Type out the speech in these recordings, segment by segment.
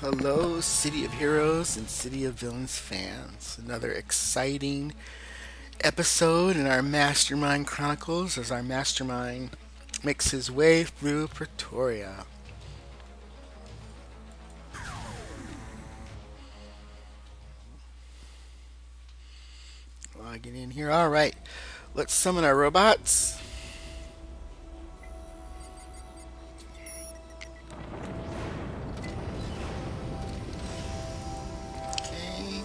Hello, City of Heroes and City of Villains fans. Another exciting episode in our Mastermind Chronicles as our Mastermind makes his way through Praetoria. Logging in here. Alright, let's summon our robots. Okay,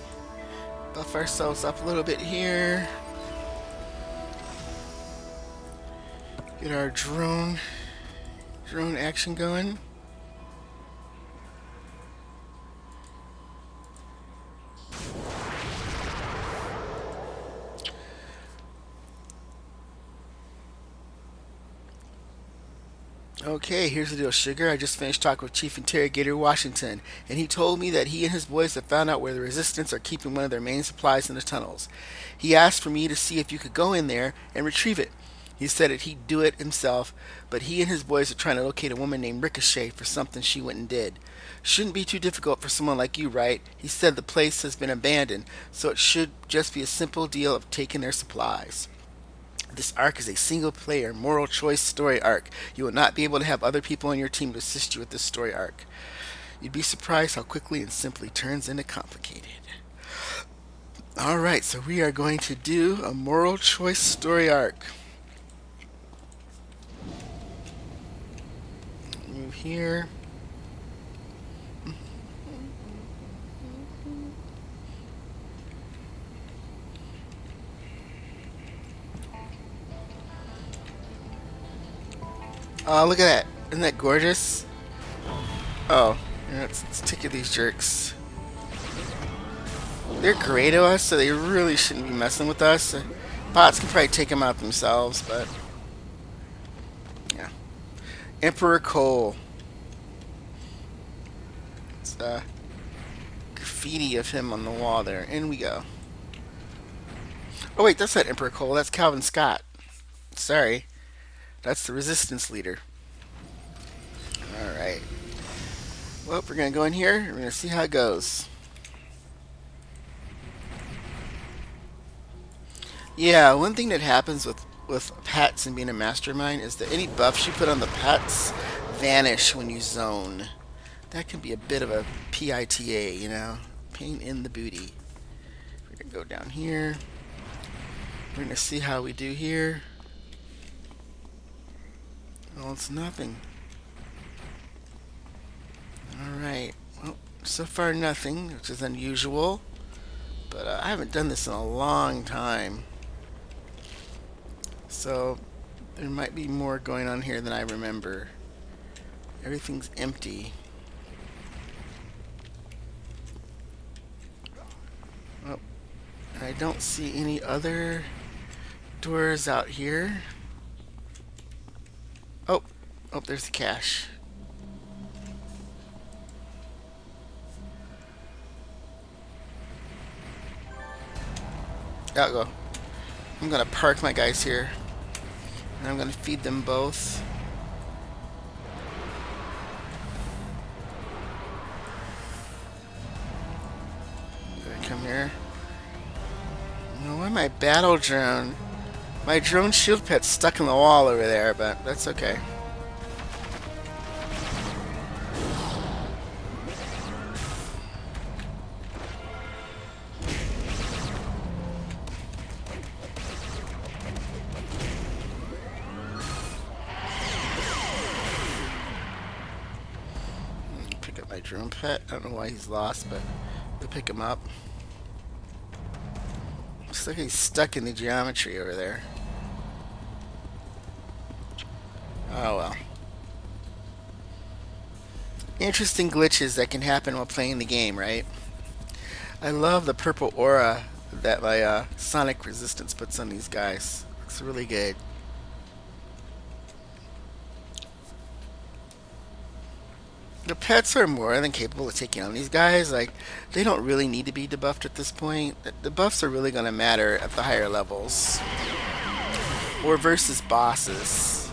buff ourselves up a little bit here. Get our drone action going. Okay, here's the deal, Sugar. I just finished talking with Chief Interrogator Washington, and he told me that he and his boys have found out where the Resistance are keeping one of their main supplies in the tunnels. He asked for me to see if you could go in there and retrieve it. He said that he'd do it himself, but he and his boys are trying to locate a woman named Ricochet for something she went and did. Shouldn't be too difficult for someone like you, right? He said the place has been abandoned, so it should just be a simple deal of taking their supplies. This arc is a single player moral choice story arc. You will not be able to have other people on your team to assist you with this story arc. You'd be surprised how quickly and simply turns into complicated. Alright, so we are going to do a moral choice story arc. Move here. Oh, look at that. Isn't that gorgeous? Oh, yeah, let's take these jerks. They're great to us, so they really shouldn't be messing with us. Bots can probably take them out themselves, but yeah. Emperor Cole. It's graffiti of him on the wall there. In we go. Oh wait, that's not Emperor Cole. That's Calvin Scott. Sorry, that's the Resistance leader. All right. Well, we're gonna go in here. We're gonna see how it goes. Yeah, one thing that happens with pets and being a mastermind is that any buffs you put on the pets vanish when you zone. That can be a bit of a PITA, you know, pain in the booty. We're gonna go down here. We're gonna see how we do here. Well, it's nothing. All right. Well, so far nothing, which is unusual. But I haven't done this in a long time. So there might be more going on here than I remember. Everything's empty. Oh, I don't see any other doors out here. Oh, oh, there's the cache. I'll go. I'm gonna park my guys here, and I'm gonna feed them both. Come here. No, why my battle drone? My drone shield pet's stuck in the wall over there, but that's okay. Pick up my drone pet. I don't know why he's lost, but we'll pick him up. Looks like he's stuck in the geometry over there. Oh well. Interesting glitches that can happen while playing the game, right? I love the purple aura that my sonic resistance puts on these guys. Looks really good. The pets are more than capable of taking on these guys. Like, they don't really need to be debuffed at this point. The buffs are really going to matter at the higher levels. Or versus bosses.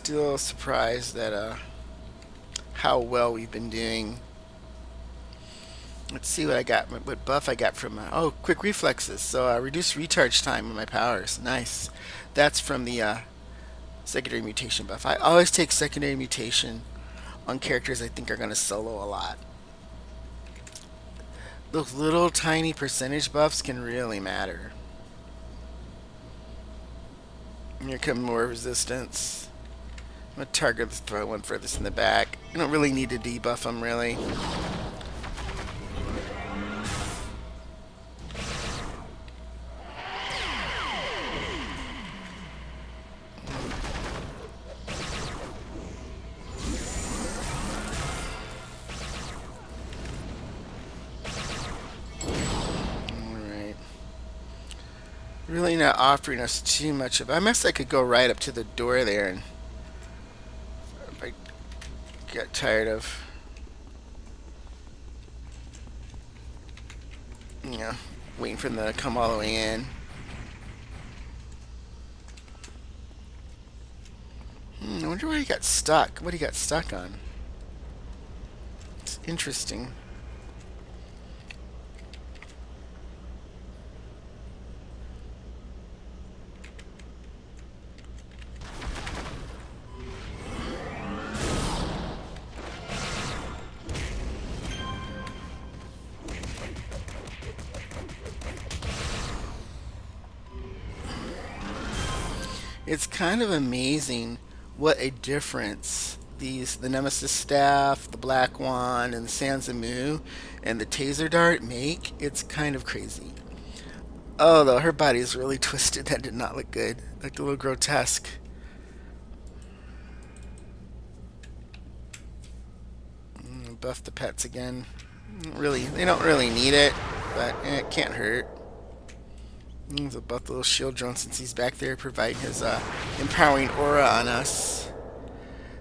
still surprised at how well we've been doing. Let's see what I got. What buff I got from quick reflexes. So reduce recharge time on my powers. Nice. That's from the secondary mutation buff. I always take secondary mutation on characters I think are going to solo a lot. Those little tiny percentage buffs can really matter. Here come more resistance. I'm going to target the throw one furthest in the back. I don't really need to debuff them, really. Alright. Really not offering us too much of... I guess I could go right up to the door there and... If I get tired of... You know, waiting for them to come all the way in. I wonder why he got stuck. What he got stuck on. It's interesting. It's kind of amazing what a difference the Nemesis staff, the Black Wand, and the Sansamu, and the Taser Dart make. It's kind of crazy. Oh, though her body is really twisted. That did not look good. Looked a little grotesque. Buff the pets again. Really, they don't really need it, but it can't hurt. He's about the little shield drone since he's back there providing his empowering aura on us.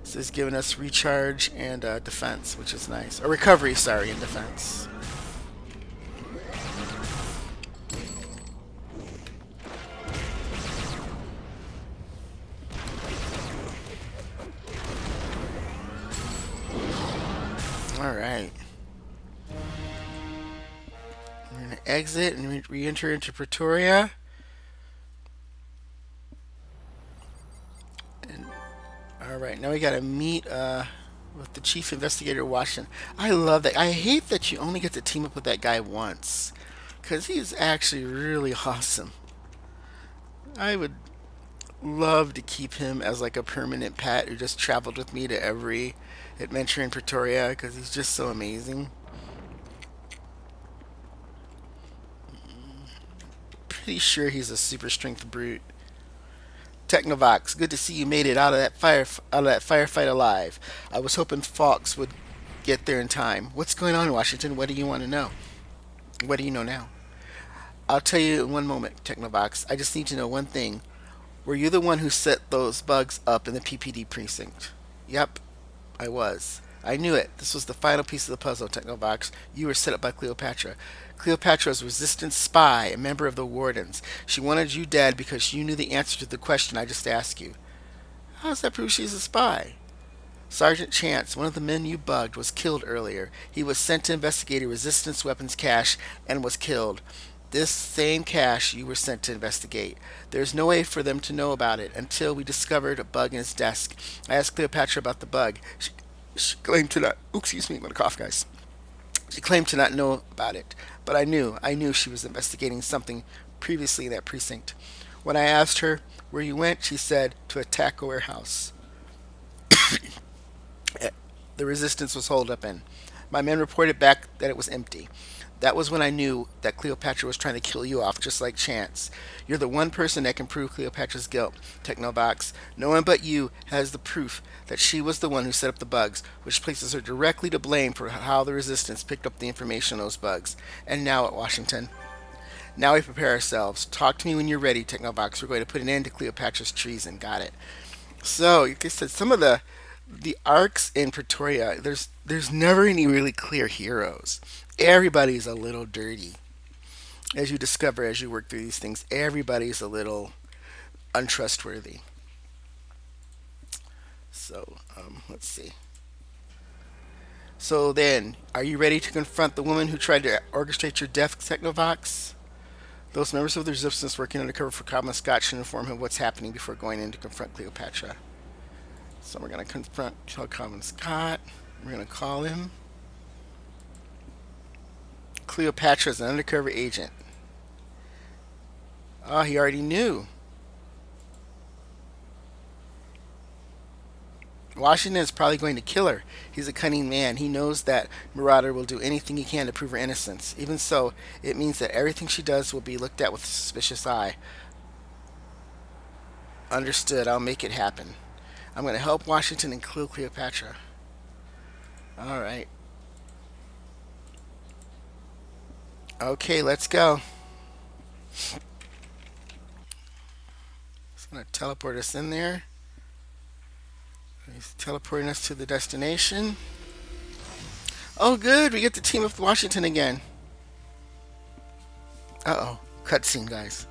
So he's giving us recharge and defense, which is nice. Or recovery, sorry, and defense. Alright. We're going to exit and re-enter into Praetoria. And alright, now we got to meet with the Chief Investigator Washington. I love that. I hate that you only get to team up with that guy once. Because he's actually really awesome. I would love to keep him as like a permanent pet who just traveled with me to every adventure in Pretoria because he's just so amazing. Pretty sure he's a super strength brute. Technovox, good to see you made it out of that firefight alive. I was hoping Fox would get there in time. What's going on, Washington? What do you want to know? What do you know now? I'll tell you in one moment, Technovox. I just need to know one thing. Were you the one who set those bugs up in the PPD precinct? Yep, I was. I knew it. This was the final piece of the puzzle, Technovox. You were set up by Cleopatra. Cleopatra was a resistance spy, a member of the Wardens. She wanted you dead because you knew the answer to the question I just asked you. How does that prove she's a spy? Sergeant Chance, one of the men you bugged, was killed earlier. He was sent to investigate a resistance weapons cache and was killed. This same cache you were sent to investigate. There's no way for them to know about it until we discovered a bug in his desk. I asked Cleopatra about the bug. She claimed to not... Ooh, excuse me, I'm going to cough, guys. She claimed to not know about it, but I knew she was investigating something previously in that precinct. When I asked her where you went, she said to attack a warehouse the resistance was holed up in. My men reported back that it was empty. That was when I knew that Cleopatra was trying to kill you off, just like Chance. You're the one person that can prove Cleopatra's guilt, Technobox. No one but you has the proof that she was the one who set up the bugs, which places her directly to blame for how the Resistance picked up the information on those bugs. And now at Washington. Now we prepare ourselves. Talk to me when you're ready, Technobox. We're going to put an end to Cleopatra's treason. Got it. So, like I said, some of the arcs in Praetoria, there's never any really clear heroes. Everybody's a little dirty. As you discover as you work through these things, everybody's a little untrustworthy. So, let's see. So then, are you ready to confront the woman who tried to orchestrate your death, Technovox? Those members of the resistance working undercover for Calvin Scott should inform him what's happening before going in to confront Cleopatra. So we're going to confront Calvin Scott. We're going to call him. Cleopatra is an undercover agent. Oh, he already knew. Washington is probably going to kill her. He's a cunning man. He knows that Marauder will do anything he can to prove her innocence. Even so, it means that everything she does will be looked at with a suspicious eye. Understood. I'll make it happen. I'm going to help Washington and kill Cleopatra. All right. Okay, let's go. It's going to teleport us in there. He's teleporting us to the destination. Oh, good. We get to team up with Washington again. Uh-oh. Cutscene, guys.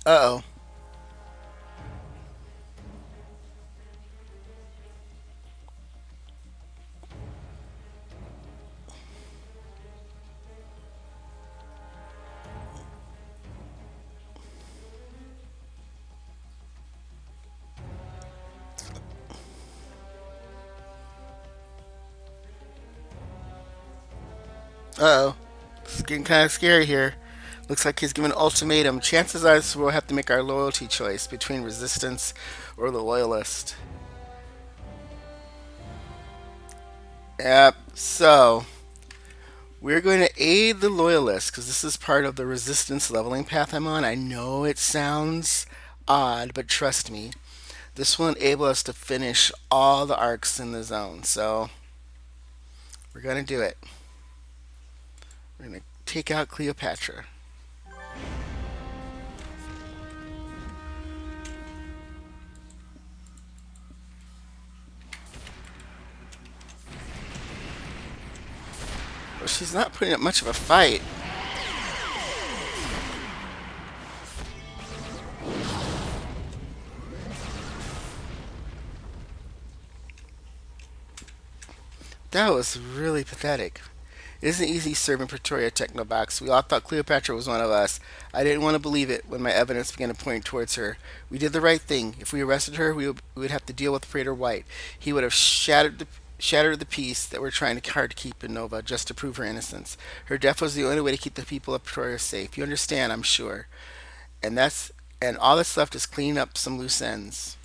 Uh-oh. Uh-oh. It's getting kind of scary here. Looks like he's given an ultimatum. Chances are we'll have to make our loyalty choice between resistance or the loyalist. Yep. So, we're going to aid the loyalists because this is part of the resistance leveling path I'm on. I know it sounds odd, but trust me, this will enable us to finish all the arcs in the zone. So, we're going to do it. We're going to take out Cleopatra. Well, she's not putting up much of a fight. That was really pathetic. It isn't easy serving Praetoria Technobox. We all thought Cleopatra was one of us. I didn't want to believe it when my evidence began to point towards her. We did the right thing. If we arrested her, we would have to deal with Praetor White. He would have shattered the peace that we're trying to hard to keep in Nova just to prove her innocence. Her death was the only way to keep the people of Pretoria safe. You understand, I'm sure. And all that's left is cleaning up some loose ends.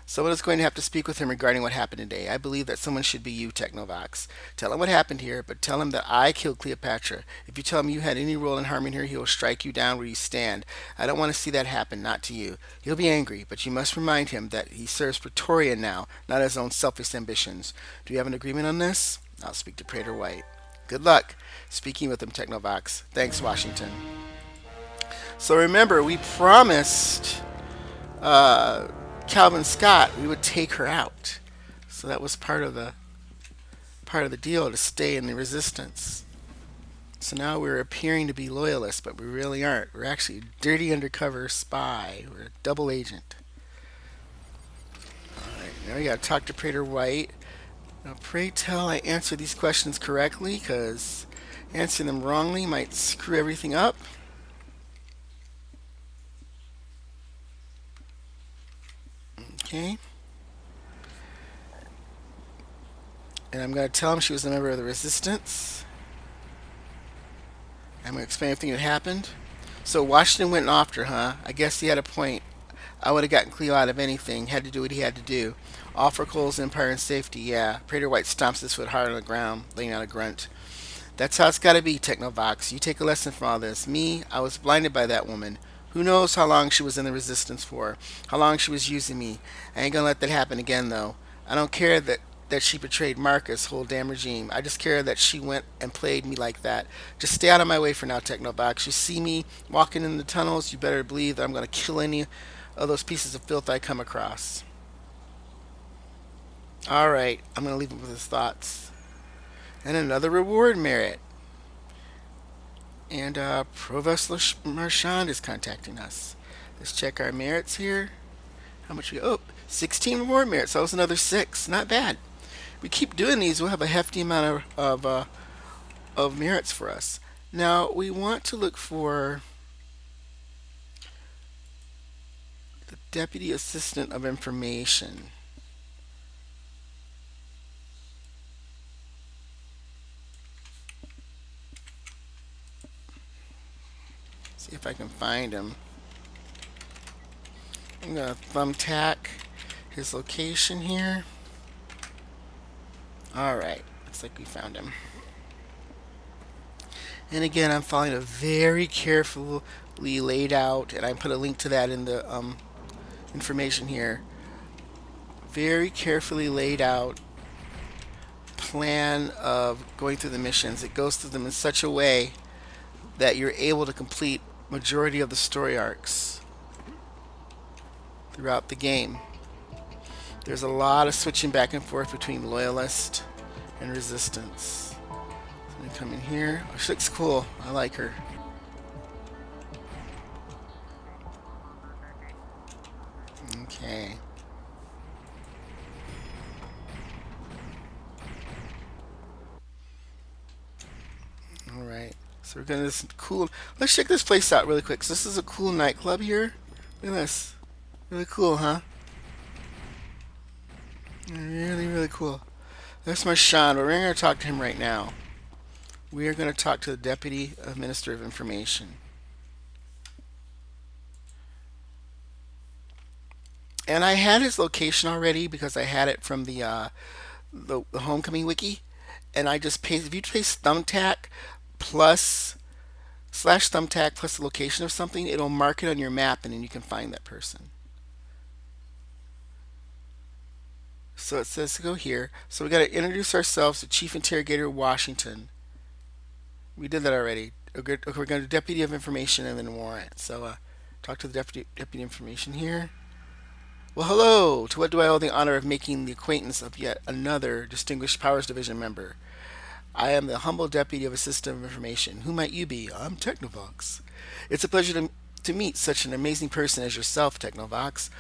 Someone is going to have to speak with him regarding what happened today. I believe that someone should be you, Technovox. Tell him what happened here, but tell him that I killed Cleopatra. If you tell him you had any role in harming her, he will strike you down where you stand. I don't want to see that happen, not to you. He'll be angry, but you must remind him that he serves Pretoria now, not his own selfish ambitions. Do you have an agreement on this? I'll speak to Praetor White. Good luck speaking with him, Technovox. Thanks, Washington. So remember, we promised Calvin Scott we would take her out. So that was part of the deal to stay in the resistance. So now we're appearing to be loyalists, but we really aren't. We're actually a dirty undercover spy. We're a double agent. Alright, now we gotta talk to Praetor White. Now pray tell I answer these questions correctly, because answering them wrongly might screw everything up. Okay. And I'm going to tell him she was a member of the resistance. I'm going to explain everything that happened. So Washington went after her, huh? I guess he had a point. I would have gotten Cleo out of anything. Had to do what he had to do. All for Cole's empire and safety, yeah. Praetor White stomps his foot hard on the ground, laying out a grunt. That's how it's got to be, Technovox. You take a lesson from all this. Me, I was blinded by that woman. Who knows how long she was in the resistance for? How long she was using me? I ain't gonna let that happen again, though. I don't care that that she betrayed Marcus' whole damn regime. I just care that she went and played me like that. Just stay out of my way for now, Technobox. You see me walking in the tunnels, you better believe that I'm going to kill any of those pieces of filth I come across. Alright, I'm going to leave him with his thoughts. And another reward merit. And Provost Marchand is contacting us. Let's check our merits here. How much we oh 16 reward merits. That was another 6. Not bad. We keep doing these, we'll have a hefty amount of merits for us. Now we want to look for the Deputy Assistant of Information. See if I can find him. I'm gonna thumbtack his location here. Alright, looks like we found him. And again, I'm following a very carefully laid out, and I put a link to that in the information here. Very carefully laid out plan of going through the missions. It goes through them in such a way that you're able to complete majority of the story arcs throughout the game. There's a lot of switching back and forth between loyalist and resistance. So I'm gonna come in here. Oh, she looks cool. I like her. Okay. All right. So we're gonna this cool. Let's check this place out really quick. So this is a cool nightclub here. Look at this. Really cool, huh? Really, really cool. That's my Sean. We're going to talk to him right now. We are going to talk to the Deputy Minister of Information. And I had his location already because I had it from the Homecoming wiki. And I just paste, if you paste thumbtack plus slash thumbtack plus the location of something, it'll mark it on your map and then you can find that person. So it says to go here. So we got to introduce ourselves to Chief Interrogator Washington. We did that already. Okay, we're going to Deputy of Information and then Warrant. So talk to the Deputy Information here. Well, hello. To what do I owe the honor of making the acquaintance of yet another Distinguished Powers Division member? I am the humble Deputy of Assistant of Information. Who might you be? I'm Technovox. It's a pleasure to meet such an amazing person as yourself, Technovox.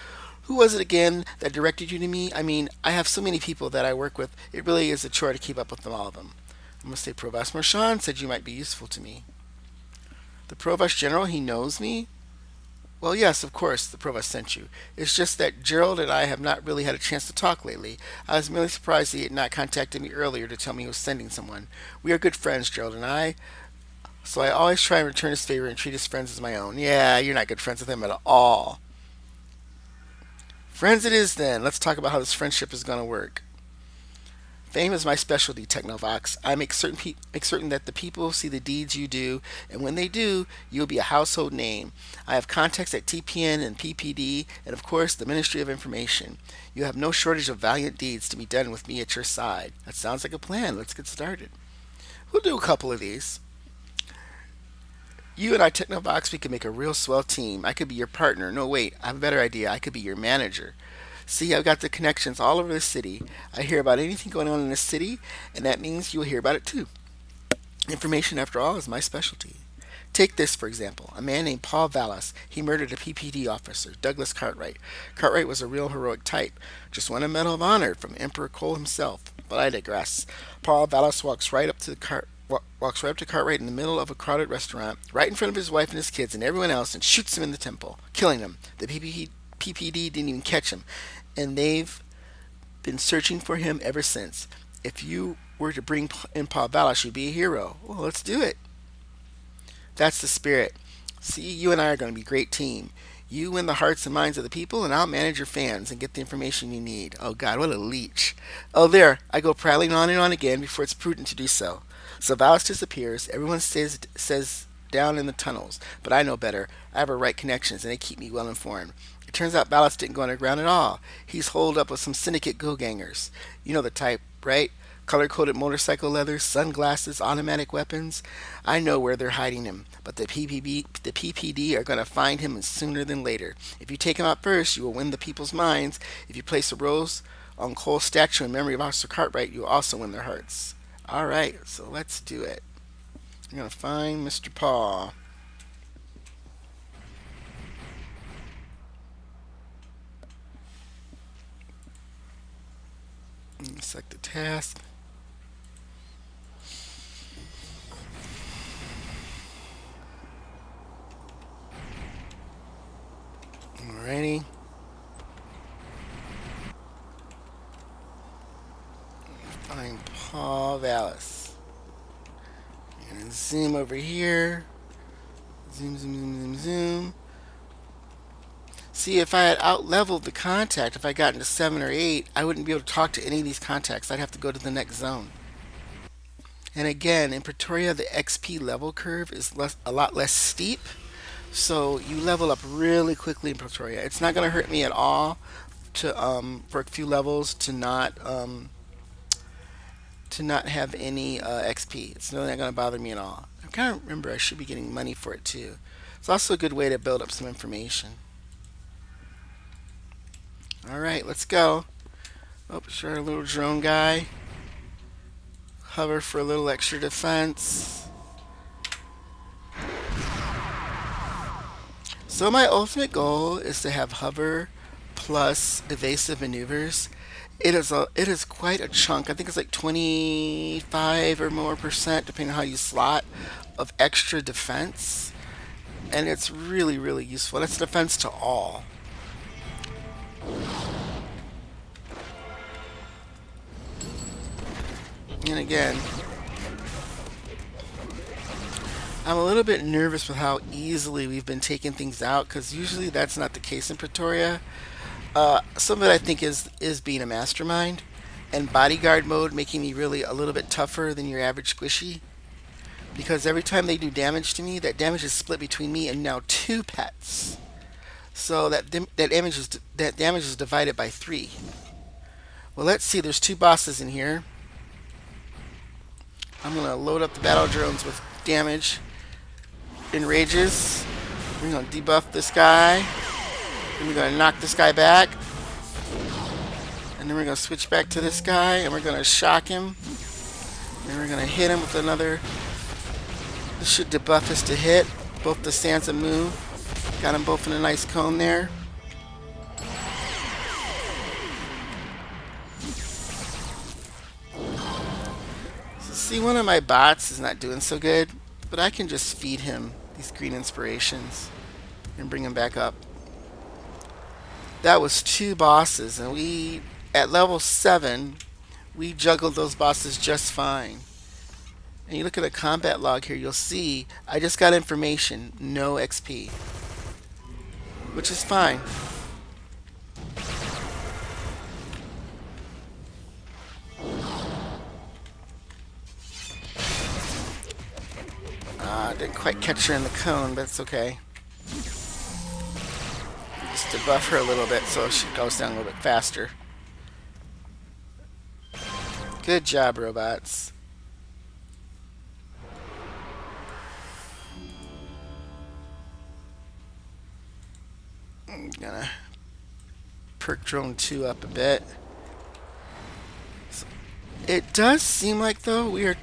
Who was it again that directed you to me? I mean, I have so many people that I work with. It really is a chore to keep up with them all of them. I'm going to say Provost Marchand said you might be useful to me. The Provost General, he knows me? Well, yes, of course, the Provost sent you. It's just that Gerald and I have not really had a chance to talk lately. I was merely surprised he had not contacted me earlier to tell me he was sending someone. We are good friends, Gerald and I, so I always try and return his favor and treat his friends as my own. Yeah, you're not good friends with him at all. Friends it is then. Let's talk about how this friendship is going to work. Fame is my specialty, Technovox. I make certain that the people see the deeds you do, and when they do, you'll be a household name. I have contacts at TPN and PPD, and of course, the Ministry of Information. You have no shortage of valiant deeds to be done with me at your side. That sounds like a plan. Let's get started. We'll do a couple of these. You and I, Technovox, we could make a real swell team. I could be your partner. No, wait, I have a better idea. I could be your manager. See, I've got the connections all over the city. I hear about anything going on in the city, and that means you'll hear about it too. Information, after all, is my specialty. Take this, for example. A man named Paul Vallis. He murdered a PPD officer, Douglas Cartwright. Cartwright was a real heroic type. Just won a Medal of Honor from Emperor Cole himself. But I digress. Paul Vallis walks right up to Cartwright in the middle of a crowded restaurant, right in front of his wife and his kids and everyone else, and shoots him in the temple, killing him. The PPD didn't even catch him, and they've been searching for him ever since. If you were to bring in Paul Vallis, you'd be a hero. Well, let's do it. That's the spirit. See, you and I are going to be a great team. You win the hearts and minds of the people, and I'll manage your fans and get the information you need. Oh, God, what a leech. Oh, there. I go prattling on and on again before it's prudent to do so. So Vallis disappears. Everyone says down in the tunnels, but I know better. I have the right connections, and they keep me well informed. It turns out Ballast didn't go underground at all. He's holed up with some syndicate go-gangers. You know the type, right? Color-coded motorcycle leather, sunglasses, automatic weapons. I know where they're hiding him, but the PPD are going to find him sooner than later. If you take him out first, you will win the people's minds. If you place a rose on Cole's statue in memory of Officer Cartwright, you will also win their hearts. All right, so let's do it. I'm going to find Mr. Paul. Select the task. Alrighty. Find Paul Vallis. And zoom over here. Zoom, zoom, zoom, zoom, zoom. See, if I had out-leveled the contact, if I got into 7 or 8, I wouldn't be able to talk to any of these contacts. I'd have to go to the next zone. And again, in Praetoria, the XP level curve is a lot less steep. So you level up really quickly in Praetoria. It's not going to hurt me at all to for a few levels to not have any XP. It's really not going to bother me at all. I kind of remember I should be getting money for it too. It's also a good way to build up some information. All right, let's go. Oh, sure, a little drone guy. Hover for a little extra defense. So my ultimate goal is to have hover plus evasive maneuvers. It is quite a chunk. I think it's like 25 or more percent, depending on how you slot, of extra defense, and it's really really useful. That's defense to all. And again, I'm a little bit nervous with how easily we've been taking things out, because usually that's not the case in Praetoria. Some of it I think is being a mastermind, and bodyguard mode making me really a little bit tougher than your average squishy. Because every time they do damage to me, that damage is split between me and now 2 pets. So that damage is divided by 3. Well, let's see. There's 2 bosses in here. I'm gonna load up the battle drones with damage. Enrages. We're gonna debuff this guy. Then we're going to knock this guy back. And then we're going to switch back to this guy. And we're going to shock him. And we're going to hit him with another. This should debuff us to hit. Both the stance and move. Got them both in a nice cone there. So see, one of my bots is not doing so good. But I can just feed him these green inspirations. And bring him back up. That was 2 bosses, and we, at level 7, we juggled those bosses just fine. And you look at the combat log here, you'll see I just got information, no XP, which is fine. Didn't quite catch her in the cone, but it's okay. Just to buff her a little bit so she goes down a little bit faster. Good job, robots. I'm gonna perk drone 2 up a bit. So it does seem like, though, we are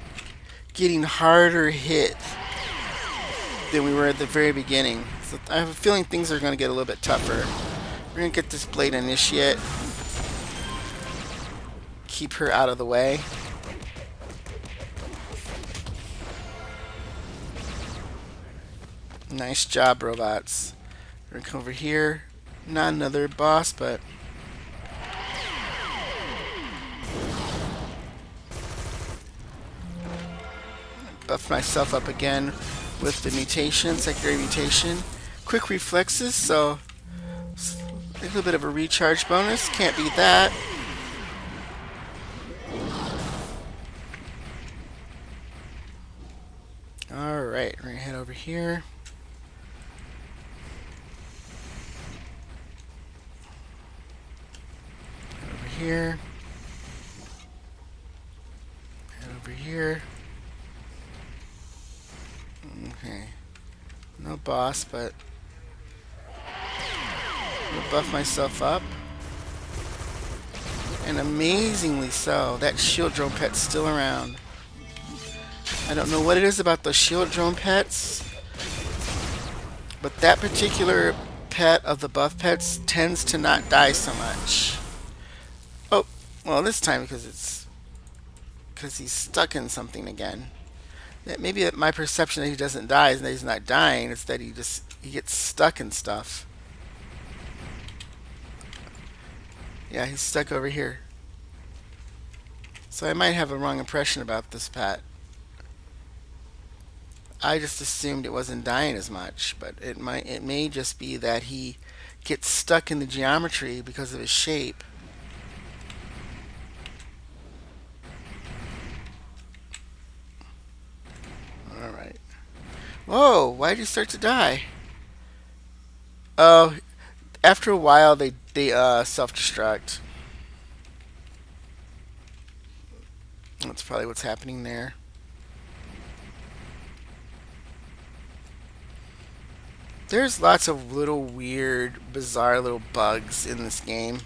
getting harder hit than we were at the very beginning. So I have a feeling things are going to get a little bit tougher. We're going to get this Blade Initiate. Keep her out of the way. Nice job, robots. We're going to come over here. Not another boss, but buff myself up again with the mutation, secondary mutation. Quick reflexes, so a little bit of a recharge bonus. Can't beat that. Alright, we're going to head over here. here. Head over here. Okay. No boss, but I'll buff myself up. And amazingly so, that shield drone pet's still around. I don't know what it is about those shield drone pets, but that particular pet of the buff pets tends to not die so much. Oh, well this time because he's stuck in something again. That maybe my perception that he doesn't die is that he's not dying. It's that he gets stuck in stuff. Yeah, he's stuck over here. So I might have a wrong impression about this pet. I just assumed it wasn't dying as much, but it may just be that he gets stuck in the geometry because of his shape. All right. Whoa! Why did you start to die? Oh, after a while they self-destruct. That's probably what's happening there. There's lots of little weird, bizarre little bugs in this game.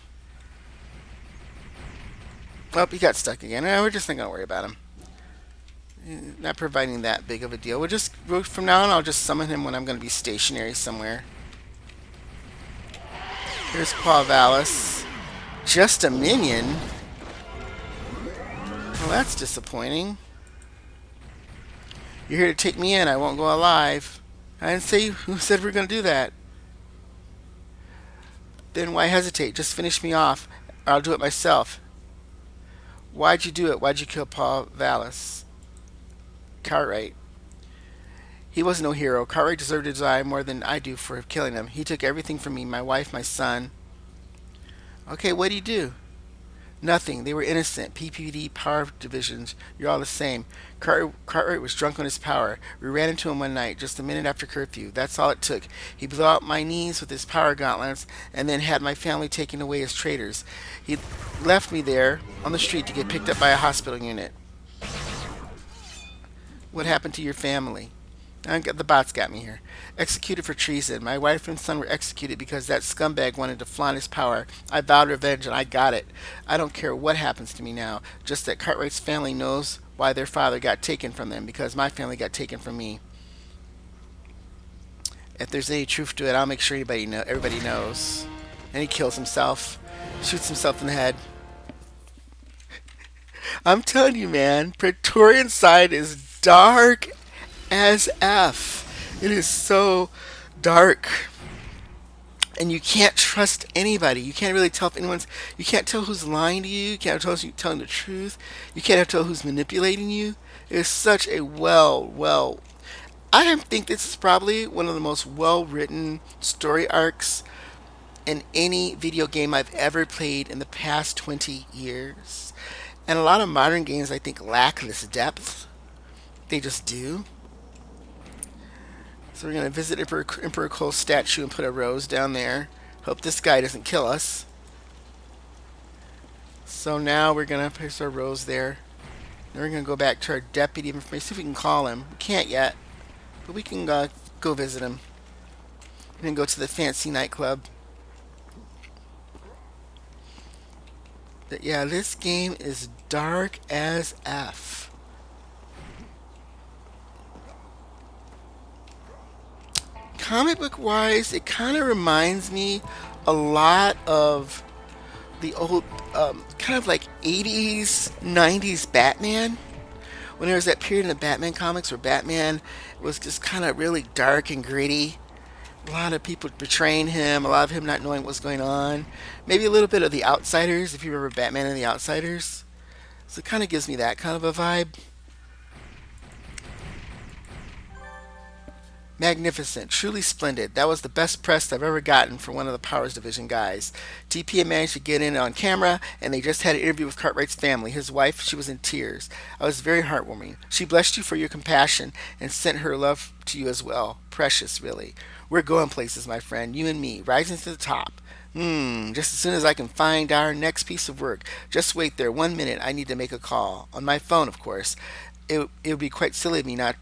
Oh, he got stuck again. We're just not gonna worry about him. Not providing that big of a deal. From now on, I'll just summon him when I'm going to be stationary somewhere. Here's Paul Vallis. Just a minion? Well, that's disappointing. You're here to take me in. I won't go alive. I didn't say who said we're going to do that. Then why hesitate? Just finish me off. Or I'll do it myself. Why'd you do it? Why'd you kill Paul Vallis? Cartwright. He was no hero. Cartwright deserved to die more than I do for killing him. He took everything from me, my wife, my son. Okay, what did he do? Nothing. They were innocent. PPD power divisions. You're all the same. Cartwright was drunk on his power. We ran into him one night, just a minute after curfew. That's all it took. He blew out my knees with his power gauntlets and then had my family taken away as traitors. He left me there on the street to get picked up by a hospital unit. What happened to your family? The bots got me here. Executed for treason. My wife and son were executed because that scumbag wanted to flaunt his power. I vowed revenge and I got it. I don't care what happens to me now. Just that Cartwright's family knows why their father got taken from them because my family got taken from me. If there's any truth to it, I'll make sure everybody knows. And he kills himself. Shoots himself in the head. I'm telling you, man, Praetorian side is dark as F. It is so dark. And you can't trust anybody. You can't really tell if anyone's. You can't tell who's lying to you. You can't tell who's telling the truth. You can't tell who's manipulating you. It's such a I think this is probably one of the most well written story arcs in any video game I've ever played in the past 20 years. And a lot of modern games, I think, lack this depth. They just do. So we're going to visit Emperor Cole's statue and put a rose down there. Hope this guy doesn't kill us. So now we're going to place our rose there. Then we're going to go back to our deputy information. See if we can call him. We can't yet. But we can go visit him. And then go to the fancy nightclub. But yeah, this game is dark as F. Comic book wise, it kind of reminds me a lot of the old, kind of like 80s, 90s Batman. When there was that period in the Batman comics where Batman was just kind of really dark and gritty. A lot of people betraying him, a lot of him not knowing what's going on. Maybe a little bit of The Outsiders, if you remember Batman and The Outsiders. So it kind of gives me that kind of a vibe. Magnificent, truly splendid. That was the best press I've ever gotten for one of the Powers Division guys. TP had managed to get in on camera, and they just had an interview with Cartwright's family. His wife, she was in tears. I was very heartwarming. She blessed you for your compassion and sent her love to you as well. Precious, really. We're going places, my friend. You and me, rising to the top. Just as soon as I can find our next piece of work. Just wait there 1 minute. I need to make a call. On my phone, of course. It would be quite silly of me not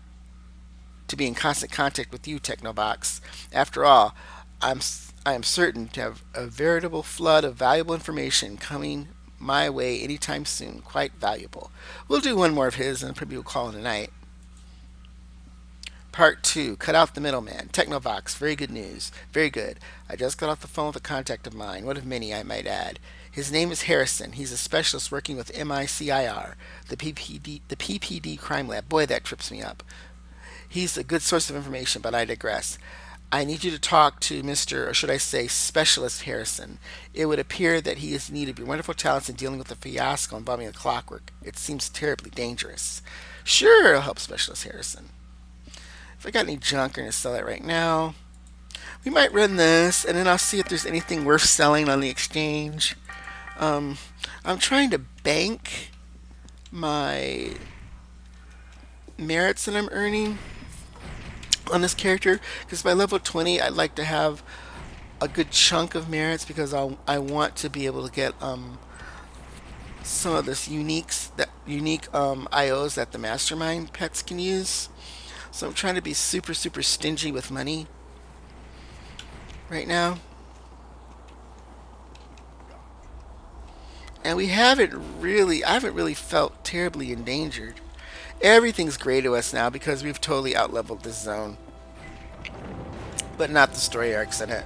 to be in constant contact with you, Technobox. After all, I am certain to have a veritable flood of valuable information coming my way anytime soon. Quite valuable. We'll do one more of his and probably we'll call it a night. Part 2. Cut out the middleman. Technovox. Very good news. Very good. I just got off the phone with a contact of mine, one of many, I might add. His name is Harrison. He's a specialist working with MICIR, the PPD crime lab. Boy, that trips me up. He's a good source of information, but I digress. I need you to talk to Mr., or should I say, Specialist Harrison. It would appear that he is in need of your wonderful talents in dealing with the fiasco involving the clockwork. It seems terribly dangerous. Sure, I'll help Specialist Harrison. If I got any junk, I'm going to sell it right now. We might run this, and then I'll see if there's anything worth selling on the exchange. Um, I'm trying to bank my merits that I'm earning on this character because by level 20, I'd like to have a good chunk of merits because I want to be able to get some of this unique IOs that the Mastermind pets can use. So I'm trying to be super super stingy with money right now. And I haven't really felt terribly endangered. Everything's gray to us now because we've totally outleveled this zone, but not the story arcs in it.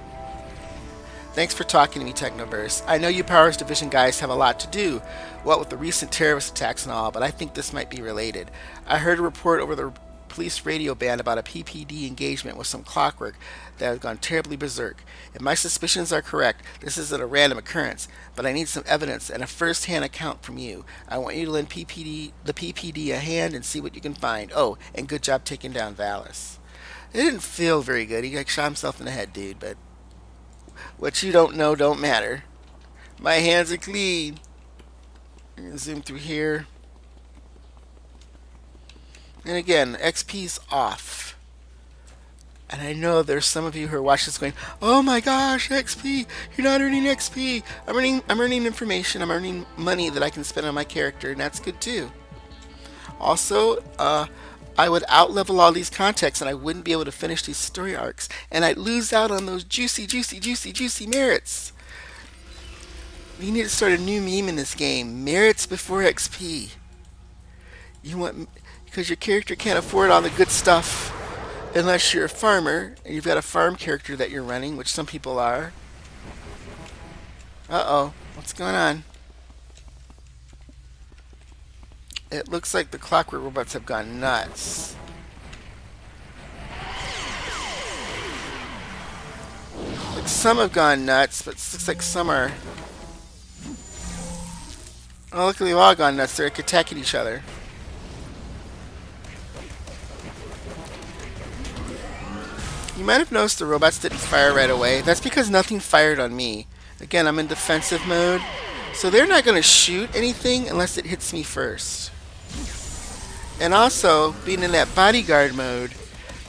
Thanks for talking to me, Technoverse. I know you Powers Division guys have a lot to do, what with the recent terrorist attacks and all, but I think this might be related. I heard a report over the police radio band about a PPD engagement with some clockwork that has gone terribly berserk. If my suspicions are correct, this isn't a random occurrence, but I need some evidence and a first-hand account from you. I want you to lend the PPD a hand and see what you can find. Oh, and good job taking down Valis. It didn't feel very good. He like shot himself in the head, dude, but what you don't know don't matter. My hands are clean. I'm gonna zoom through here. And again, XP's off. And I know there's some of you who are watching this going, "Oh my gosh, XP! You're not earning XP. I'm earning information. I'm earning money that I can spend on my character, and that's good too." Also, I would outlevel all these contexts, and I wouldn't be able to finish these story arcs, and I'd lose out on those juicy, juicy, juicy, juicy merits. We need to start a new meme in this game: merits before XP. You want because your character can't afford all the good stuff unless you're a farmer and you've got a farm character that you're running, which some people are. Uh-oh, what's going on? It looks like the clockwork robots have gone nuts. Like some have gone nuts, but it looks like some are. Oh, look, they've all gone nuts. They're attacking each other. You might have noticed the robots didn't fire right away. That's because nothing fired on me. Again, I'm in defensive mode. So they're not going to shoot anything unless it hits me first. And also, being in that bodyguard mode,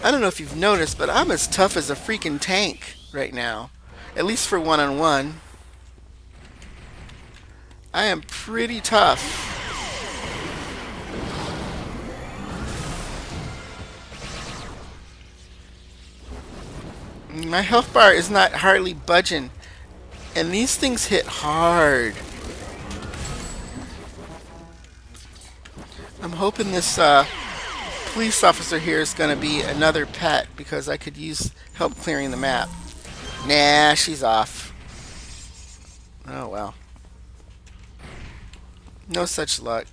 I don't know if you've noticed, but I'm as tough as a freaking tank right now. At least for one-on-one. I am pretty tough. My health bar is not hardly budging. And these things hit hard. I'm hoping this police officer here is going to be another pet because I could use help clearing the map. Nah, she's off. Oh well. No such luck.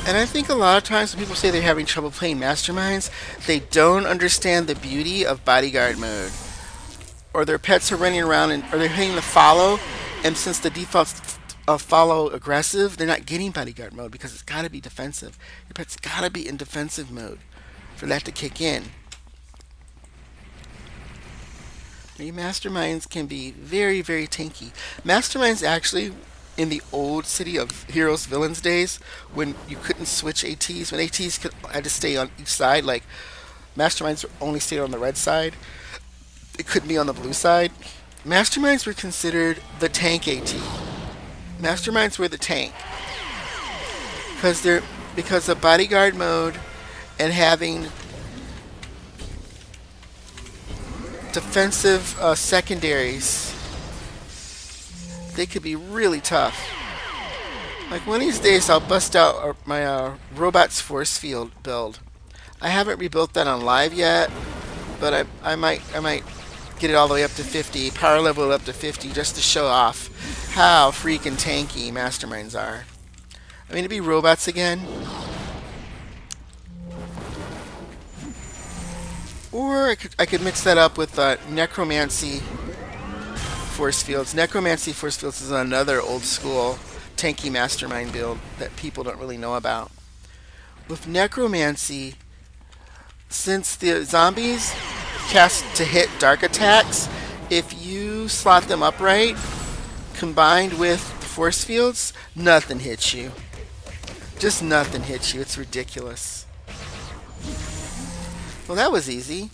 And I think a lot of times when people say they're having trouble playing Masterminds, they don't understand the beauty of bodyguard mode. Or their pets are running around or they're hitting the follow, and since the default's follow aggressive, they're not getting bodyguard mode because it's got to be defensive. Your pet's got to be in defensive mode for that to kick in. Your Masterminds can be very, very tanky. Masterminds actually in the old City of Heroes Villains days when you couldn't switch ATs, when had to stay on each side, like Masterminds only stayed on the red side, it couldn't be on the blue side. Masterminds were considered the tank AT. Masterminds were the tank because they're because of bodyguard mode and having defensive secondaries. They could be really tough. Like one of these days, I'll bust out my robots force field build. I haven't rebuilt that on live yet, but I might get it all the way up to 50, power level up to 50, just to show off how freaking tanky masterminds are. I mean, to be robots again, or I could mix that up with necromancy force fields. Necromancy force fields is another old school tanky mastermind build that people don't really know about. With necromancy, since the zombies cast to hit dark attacks, if you slot them upright, combined with force fields, nothing hits you. Just nothing hits you. It's ridiculous. Well, that was easy.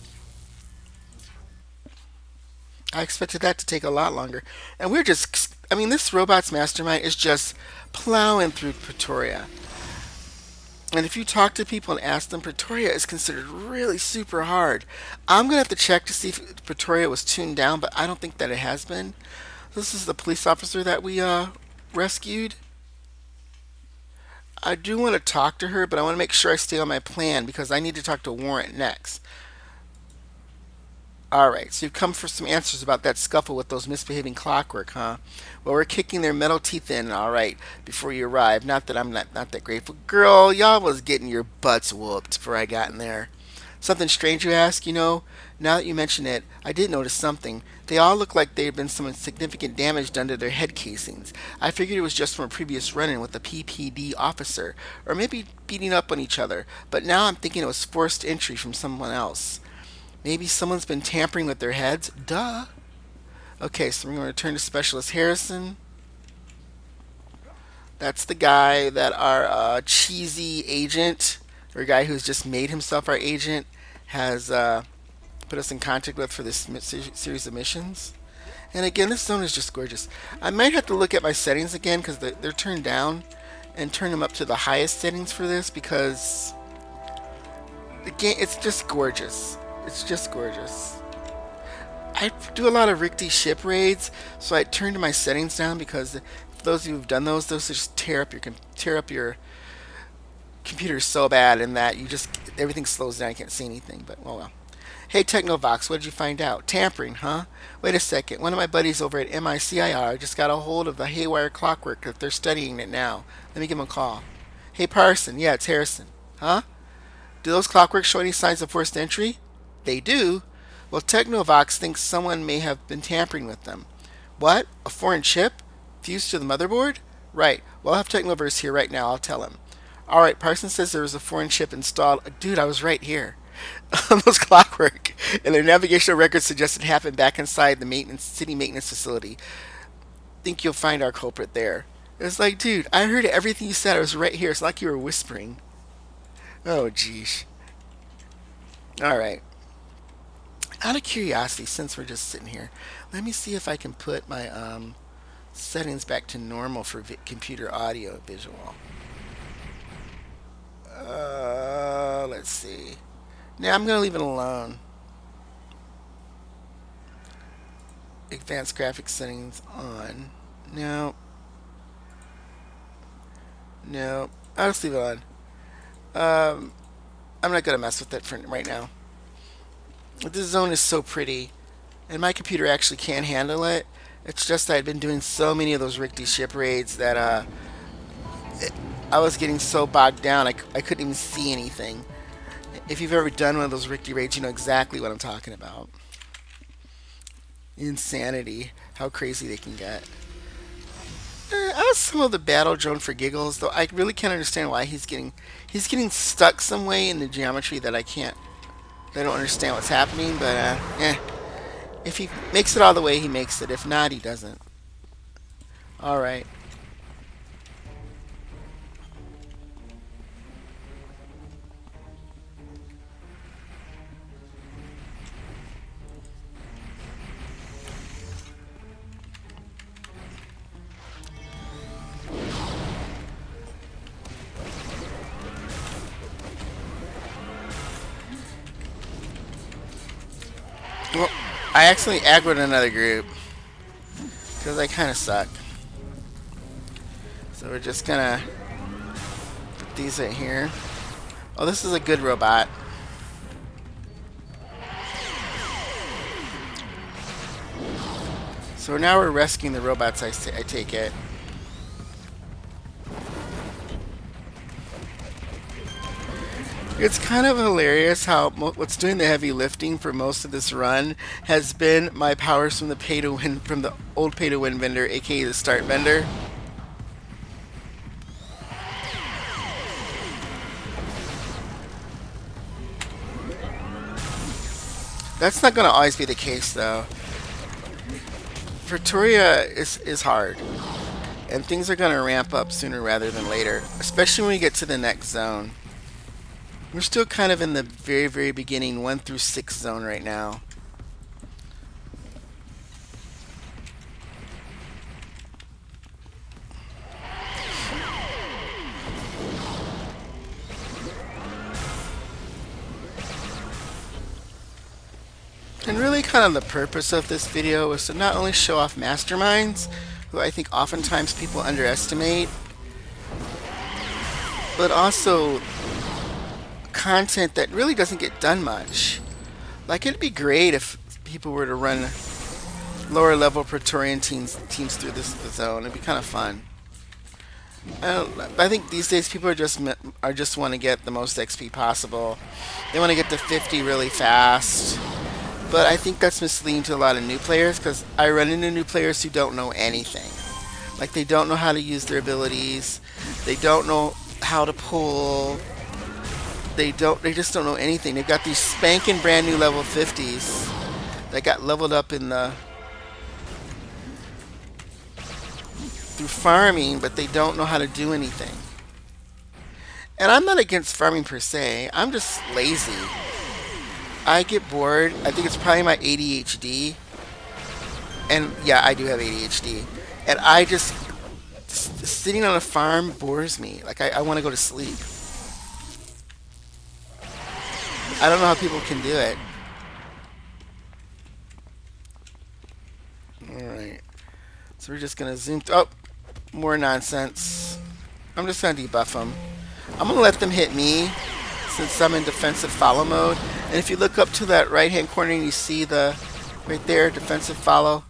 I expected that to take a lot longer. And we're just, I mean, this robot's mastermind is just plowing through Praetoria. And if you talk to people and ask them, Praetoria is considered really super hard. I'm going to have to check to see if Praetoria was tuned down, but I don't think that it has been. This is the police officer that we rescued. I do want to talk to her, but I want to make sure I stay on my plan because I need to talk to Warrant next. Alright, so you've come for some answers about that scuffle with those misbehaving clockwork, huh? Well, we're kicking their metal teeth in, alright, before you arrive. Not that I'm not that grateful. Girl, y'all was getting your butts whooped before I got in there. Something strange, you ask? Now that you mention it, I did notice something. They all look like there had been some significant damage done to their head casings. I figured it was just from a previous run-in with a PPD officer, or maybe beating up on each other, but now I'm thinking it was forced entry from someone else. Maybe someone's been tampering with their heads. Duh. Okay, so we're going to return to Specialist Harrison. That's the guy that our cheesy agent, or guy who's just made himself our agent, has put us in contact with for this series of missions. And again, this zone is just gorgeous. I might have to look at my settings again because they're turned down and turn them up to the highest settings for this because the game, it's just gorgeous. It's just gorgeous. I do a lot of Rickety ship raids, so I turned my settings down because for those of you who've done those just tear up your computer so bad, and that you just everything slows down. You can't see anything. But well. Hey Technovox, what did you find out? Tampering, huh? Wait a second. One of my buddies over at MICIR just got a hold of the haywire clockwork that they're studying it now. Let me give him a call. Hey Parson, yeah, it's Harrison. Huh? Do those clockworks show any signs of forced entry? They do. Well, Technovox thinks someone may have been tampering with them. What? A foreign chip? Fused to the motherboard? Right. Well, I'll have Technoverse here right now. I'll tell him. Alright, Parson says there was a foreign chip installed. Dude, I was right here. Those clockwork and their navigational records suggest it happened back inside the city maintenance facility. Think you'll find our culprit there. It's like, dude, I heard everything you said. I was right here. It's like you were whispering. Oh, jeez. Alright. Out of curiosity, since we're just sitting here, let me see if I can put my settings back to normal for computer audio visual. Let's see. Now I'm going to leave it alone. Advanced graphics settings on. No. No. I'll just leave it on. I'm not going to mess with it for right now. This zone is so pretty, and my computer actually can handle it. It's just that I've been doing so many of those Rickety ship raids that I was getting so bogged down I couldn't even see anything. If you've ever done one of those Rickety raids, you know exactly what I'm talking about. Insanity, how crazy they can get. I was some of the battle drone for giggles, though I really can't understand why he's getting stuck some way in the geometry that I don't understand what's happening, but if he makes it all the way, he makes it. If not, he doesn't. Alright. Well, I accidentally aggroed another group because I kind of suck. So we're just gonna put these right here. Oh, this is a good robot. So now we're rescuing the robots, I take it. It's kind of hilarious how what's doing the heavy lifting for most of this run has been my powers from the pay to win from the old pay to win vendor, aka the start vendor. That's not going to always be the case though. Praetoria is hard, and things are going to ramp up sooner rather than later, especially when we get to the next zone. We're still kind of in the very, very beginning 1 through 6 zone right now. And really kind of the purpose of this video was to not only show off masterminds, who I think oftentimes people underestimate, but also content that really doesn't get done much. Like, it'd be great if people were to run lower level Praetorian teams through this zone. It'd be kind of fun. I think these days people are just want to get the most XP possible. They want to get to 50 really fast. But I think that's misleading to a lot of new players because I run into new players who don't know anything. Like, they don't know how to use their abilities. They don't know how to pull. They just don't know anything. They've got these spanking brand new level 50s that got leveled up in the through farming, but they don't know how to do anything. And I'm not against farming per se. I'm just lazy. I get bored. I think it's probably my ADHD. And yeah, I do have ADHD. And I just sitting on a farm bores me. Like, I want to go to sleep. I don't know how people can do it. Alright. So we're just going to zoom. Oh, more nonsense. I'm just going to debuff them. I'm going to let them hit me since I'm in defensive follow mode. And if you look up to that right hand corner and you see the right there, defensive follow.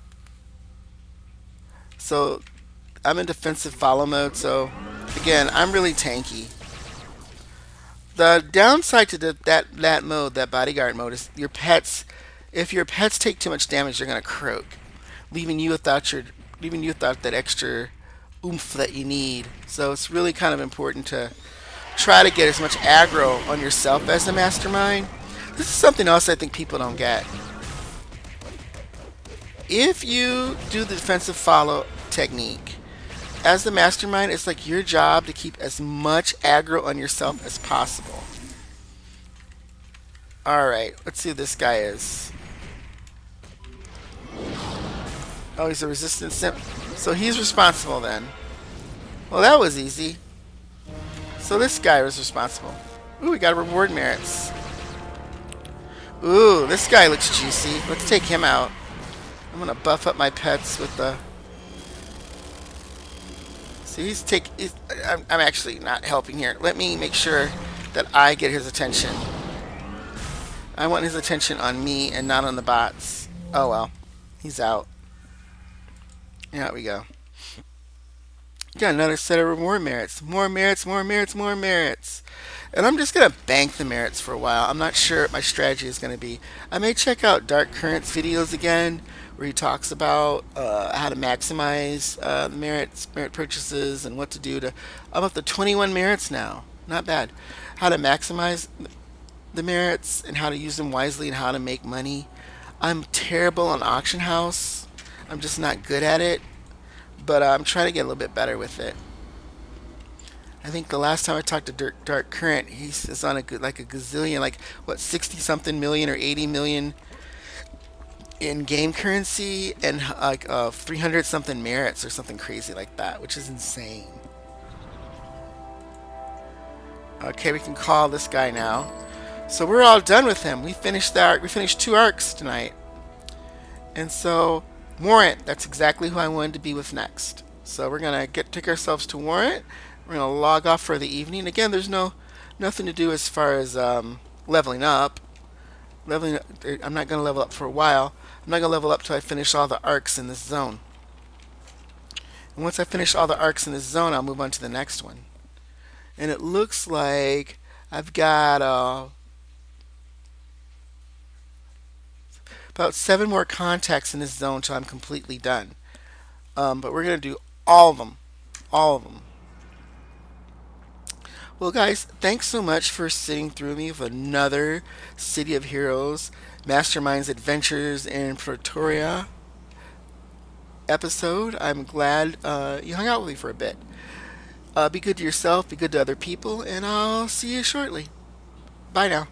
So I'm in defensive follow mode. So again, I'm really tanky. The downside to that mode, that bodyguard mode, is your pets. If your pets take too much damage, they're gonna croak, leaving you without that extra oomph that you need. So it's really kind of important to try to get as much aggro on yourself as a mastermind. This is something else I think people don't get. If you do the defensive follow technique, as the mastermind, it's like your job to keep as much aggro on yourself as possible. Alright, let's see who this guy is. Oh, he's a resistance simp. So he's responsible then. Well, that was easy. So this guy was responsible. Ooh, we got reward merits. Ooh, this guy looks juicy. Let's take him out. I'm gonna buff up my pets with the... See, I'm actually not helping here. Let me make sure that I get his attention. I want his attention on me and not on the bots. Oh well, he's out. Here we go. Got another set of reward merits. More merits, more merits, more merits. And I'm just going to bank the merits for a while. I'm not sure what my strategy is going to be. I may check out Dark Current's videos again, where he talks about how to maximize the merit purchases, and what to do to... I'm up to 21 merits now. Not bad. How to maximize the merits, and how to use them wisely, and how to make money. I'm terrible on Auction House. I'm just not good at it. But I'm trying to get a little bit better with it. I think the last time I talked to Dark Current, he's on a gazillion, like what, 60 something million or 80 million in game currency, and like 300 something merits or something crazy like that, which is insane. Okay, we can call this guy now. So we're all done with him. We finished the arc. We finished 2 arcs tonight. And so, Warrant, that's exactly who I wanted to be with next. So we're gonna take ourselves to Warrant. We're gonna log off for the evening. Again, there's nothing to do as far as leveling up. Leveling, I'm not gonna level up for a while. I'm not gonna level up till I finish all the arcs in this zone. And once I finish all the arcs in this zone, I'll move on to the next one. And it looks like I've got about 7 more contacts in this zone till I'm completely done. But we're gonna do all of them, all of them. Well, guys, thanks so much for sitting through me with another City of Heroes Mastermind's Adventures in Praetoria episode. I'm glad you hung out with me for a bit. Be good to yourself, be good to other people, and I'll see you shortly. Bye now.